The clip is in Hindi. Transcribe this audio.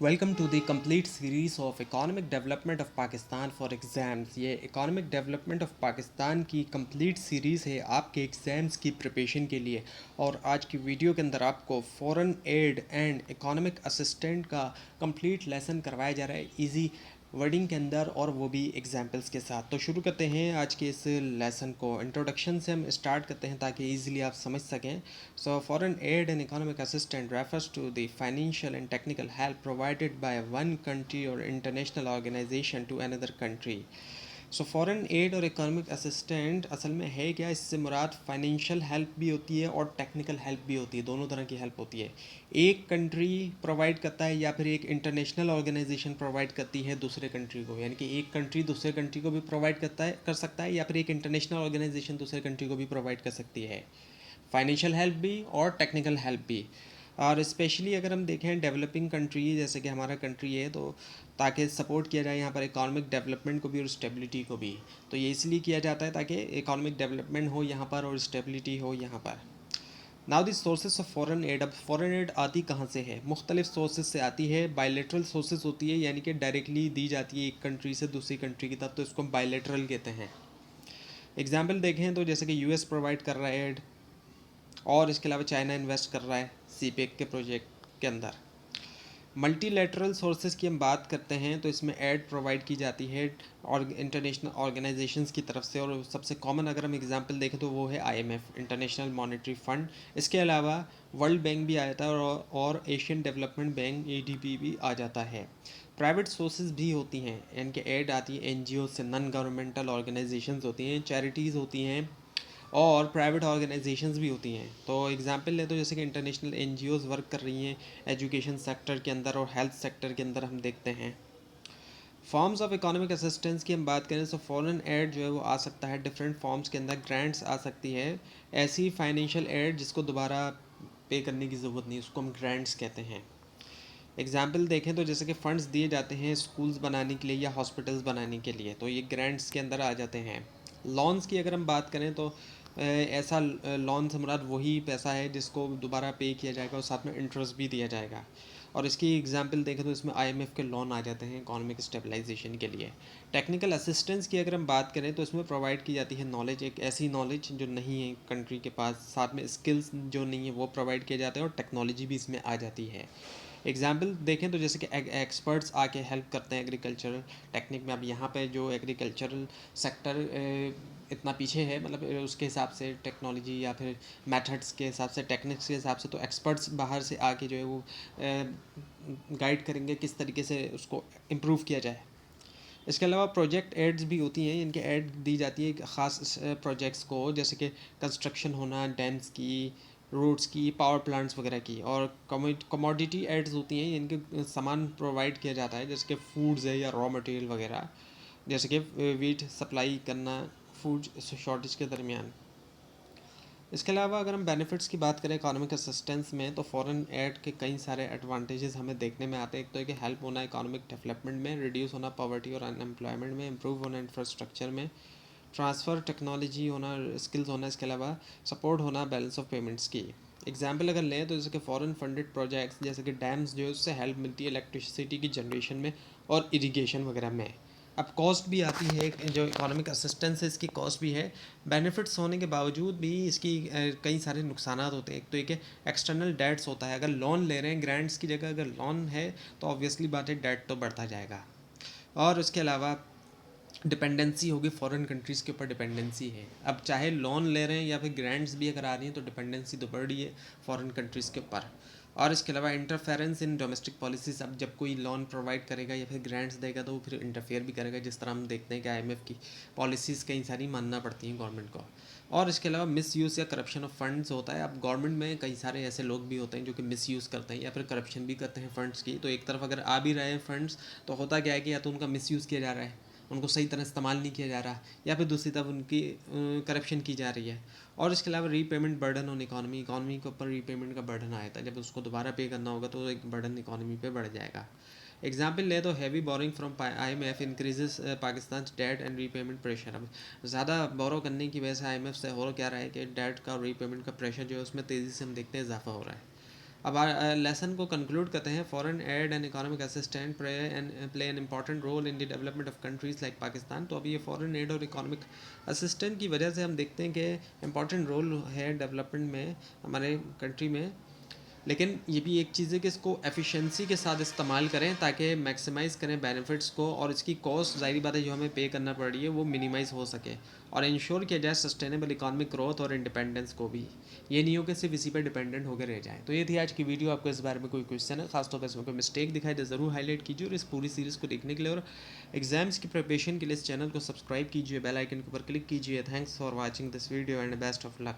Welcome to the complete series of economic development of Pakistan for exams. ये इकोनॉमिक डेवलपमेंट ऑफ पाकिस्तान की कंप्लीट सीरीज़ है आपके एग्ज़ाम्स की प्रिपरेशन के लिए। और आज की वीडियो के अंदर आपको foreign aid and economic assistant का कंप्लीट लेसन करवाया जा रहा है इजी वर्डिंग के अंदर, और वो भी एग्जाम्पल्स के साथ। तो शुरू करते हैं आज के इस लेसन को। इंट्रोडक्शन से हम स्टार्ट करते हैं ताकि ईजिली आप समझ सकें। So foreign aid and economic assistant refers to the financial and technical help provided by one country or international organization to another country. So foreign aid और इकोनॉमिक असिस्टेंट असल में है क्या, इससे मुराद फाइनेंशियल हेल्प भी होती है और टेक्निकल हेल्प भी होती है, दोनों तरह की हेल्प होती है। एक कंट्री प्रोवाइड करता है या फिर एक इंटरनेशनल ऑर्गेनाइजेशन प्रोवाइड करती है दूसरे कंट्री को, यानी कि एक कंट्री दूसरे कंट्री को भी प्रोवाइड कर सकता है, या फिर एक इंटरनेशनल ऑर्गेनाइजेशन दूसरे कंट्री को भी प्रोवाइड कर सकती है, फाइनेंशियल हेल्प भी और टेक्निकल हेल्प भी। और स्पेशली अगर हम देखें डेवलपिंग कंट्री जैसे कि हमारा कंट्री है, तो ताकि सपोर्ट किया जाए यहाँ पर इकोनॉमिक डेवलपमेंट को भी और स्टेबिलिटी को भी। तो ये इसलिए किया जाता है ताकि इकोनॉमिक डेवलपमेंट हो यहाँ पर और स्टेबिलिटी हो यहाँ पर। Now the sources of foreign add. अब फॉरेन एड आती कहाँ से है? मुख्तलिफ सोर्सेज से आती है। बायलेटरल सोर्सेज होती है, यानी कि डायरेक्टली दी जाती है एक कंट्री से दूसरी कंट्री की तरफ, तो इसको हम बायलेटरल कहते हैं। एग्जाम्पल देखें तो जैसे कि यूएस प्रोवाइड कर रहा है एड, और इसके अलावा चाइना इन्वेस्ट कर रहा है सीपेक के प्रोजेक्ट के अंदर। मल्टीलेटरल सोर्सेज की हम बात करते हैं तो इसमें एड प्रोवाइड की जाती है और इंटरनेशनल ऑर्गेनाइजेशंस की तरफ से, और सबसे कॉमन अगर हम एग्जांपल देखें तो वो है आईएमएफ, इंटरनेशनल मॉनेटरी फंड। इसके अलावा वर्ल्ड बैंक भी आ जाता है और एशियन डेवलपमेंट बैंक एडीबी भी आ जाता है। प्राइवेट सोर्सेज भी होती हैं, यानी कि एड आती है एनजीओ से, नॉन गवर्नमेंटल ऑर्गेनाइजेशंस होती हैं, चैरिटीज़ होती हैं, और प्राइवेट ऑर्गेनाइजेशंस भी होती हैं। तो एग्जांपल ले तो जैसे कि इंटरनेशनल एनजीओज़ वर्क कर रही हैं एजुकेशन सेक्टर के अंदर और हेल्थ सेक्टर के अंदर, हम देखते हैं। फॉर्म्स ऑफ इकोनॉमिक असिस्टेंस की हम बात करें तो फॉरेन एड जो है वो आ सकता है डिफरेंट फॉर्म्स के अंदर। ग्रांट्स आ सकती है, ऐसी फाइनेंशियल एड जिसको दोबारा पे करने की ज़रूरत नहीं, उसको हम ग्रांट्स कहते हैं। एग्जाम्पल देखें तो जैसे कि फ़ंड्स दिए जाते हैं स्कूल्स बनाने के लिए या हॉस्पिटल्स बनाने के लिए, तो ये ग्रांट्स के अंदर आ जाते हैं। लॉन्स की अगर हम बात करें तो ऐसा लॉन से मुराद वही पैसा है जिसको दोबारा पे किया जाएगा और साथ में इंटरेस्ट भी दिया जाएगा। और इसकी एग्जांपल देखें तो इसमें आईएमएफ के लोन आ जाते हैं इकोनॉमिक स्टेबलाइजेशन के लिए। टेक्निकल असिस्टेंस की अगर हम बात करें तो इसमें प्रोवाइड की जाती है नॉलेज, एक ऐसी नॉलेज जो नहीं है कंट्री के पास, साथ में स्किल्स जो नहीं है वो प्रोवाइड किए जाते हैं, और टेक्नोलॉजी भी इसमें आ जाती है। एग्जाम्पल देखें तो जैसे कि एक्सपर्ट्स आके हेल्प करते हैं एग्रीकल्चरल टेक्निक में। अब यहाँ पे जो एग्रीकल्चरल सेक्टर इतना पीछे है, मतलब उसके हिसाब से टेक्नोलॉजी या फिर मेथड्स के हिसाब से, टेक्निक्स के हिसाब से, तो एक्सपर्ट्स बाहर से आके जो है वो गाइड करेंगे किस तरीके से उसको इम्प्रूव किया जाए। इसके अलावा प्रोजेक्ट एड्स भी होती हैं, इनके ऐड दी जाती है ख़ास प्रोजेक्ट्स को, जैसे कि कंस्ट्रक्शन होना, डैम्स की, रोड्स की, पावर प्लांट्स वगैरह की। और कमोडिटी एड्स होती हैं, इनके सामान प्रोवाइड किया जाता है जैसे कि फूड्स है या रॉ मटेरियल वगैरह, जैसे कि वीट सप्लाई करना फूड शॉर्टेज के दरमियान। इसके अलावा अगर हम बेनिफिट्स की बात करें इकोनॉमिक असिस्टेंस में, तो फॉरेन एड के कई सारे एडवांटेजेस हमें देखने में आते हैं। एक तो है कि हेल्प होना इकोनॉमिक डेवलपमेंट में, रिड्यूस होना पॉवर्टी और अनएम्प्लॉयमेंट में, इंप्रूव होना इंफ्रास्ट्रक्चर में, ट्रांसफ़र टेक्नोलॉजी होना, स्किल्स होना, इसके अलावा सपोर्ट होना बैलेंस ऑफ पेमेंट्स की। एग्जाम्पल अगर लें तो जैसे कि फॉरेन फंडेड प्रोजेक्ट्स जैसे कि डैम्स जो है उससे हेल्प मिलती है इलेक्ट्रिसिटी की जनरेशन में और इरिगेशन वगैरह में। अब कॉस्ट भी आती है, जो इकोनॉमिक असिस्टेंस है इसकी कॉस्ट भी है। बेनिफिट्स होने के बावजूद भी इसकी कई सारे नुकसान होते हैं। एक तो एक एक्सटर्नल डेट्स होता है, अगर लोन ले रहे हैं ग्रांट्स की जगह अगर लोन है तो ऑब्वियसली बात है डेट तो बढ़ता जाएगा। और उसके अलावा डिपेंडेंसी होगी, फॉरेन कंट्रीज़ के ऊपर डिपेंडेंसी है। अब चाहे लोन ले रहे हैं या फिर ग्रांट्स भी अगर आ रही हैं तो डिपेंडेंसी तो बढ़ रही है फॉरेन कंट्रीज़ के ऊपर। और इसके अलावा इंटरफेरेंस इन डोमेस्टिक पॉलिसीज़, अब जब कोई लोन प्रोवाइड करेगा या फिर ग्रांट्स देगा तो वो फिर इंटरफेयर भी करेगा, जिस तरह हम देखते हैं कि आईएमएफ की पॉलिसीज़ कई सारी मानना पड़ती हैं गवर्नमेंट को। और इसके अलावा मिस यूज़ या करप्शन ऑफ फंड्स होता है। अब गवर्नमेंट में कई सारे ऐसे लोग भी होते हैं जो कि मिस यूज़ करते हैं या फिर करप्शन भी करते हैं फंड्स की। तो एक तरफ अगर आ भी रहे हैं फंड्स तो होता क्या है कि या तो उनका मिस यूज़ किया जा रहा है, उनको सही तरह इस्तेमाल नहीं किया जा रहा, या फिर दूसरी तरफ उनकी करप्शन की जा रही है। और इसके अलावा रीपेमेंट बर्डन ऑन इकॉनमी के ऊपर रीपेमेंट का बर्डन आया था, जब उसको दोबारा पे करना होगा तो एक बर्डन इकॉनमी पे बढ़ जाएगा। एग्जाम्पल ले तो heavy borrowing from IMF increases Pakistan debt and repayment pressure. अब ज़्यादा बोरो करने की वजह से आईएमएफ से हो क्या रहा है कि डेट का और रीपेमेंट का प्रेशर जो है उसमें तेज़ी से हम देखते हैं इजाफा हो रहा है। अब लेसन को कंक्लूड करते हैं। Foreign aid and economic assistant play an important role in the development of countries like Pakistan. तो अभी ये फॉरेन एड और इकोनॉमिक असिस्टेंट की वजह से हम देखते हैं कि इंपॉर्टेंट रोल है डेवलपमेंट में हमारे कंट्री में। लेकिन ये भी एक चीज़ है कि इसको एफिशिएंसी के साथ इस्तेमाल करें ताकि मैक्सिमाइज़ करें बेनिफिट्स को, और इसकी कॉस्ट ज़ाहिर बात है जो हमें पे करना पड़ रही है वो मिनिमाइज़ हो सके, और इंश्योर किया जाए सस्टेनेबल इकोनॉमिक ग्रोथ और इंडिपेंडेंस को भी। ये नहीं हो कि सिर्फ इसी पर डिपेंडेंट होकर रह जाए। तो ये थी आज की वीडियो। आपको इस बारे में कोई क्वेश्चन है, खासतौर पर इसमें कोई मिस्टेक दिखाई दे ज़रूर हाईलाइट कीजिए, और इस पूरी सीरीज़ को देखने के लिए और एग्जाम्स की प्रिपरेशन के लिए इस चैनल को सब्सक्राइब कीजिए, बेल आइकन के ऊपर क्लिक कीजिए। Thanks for watching this video and best of luck.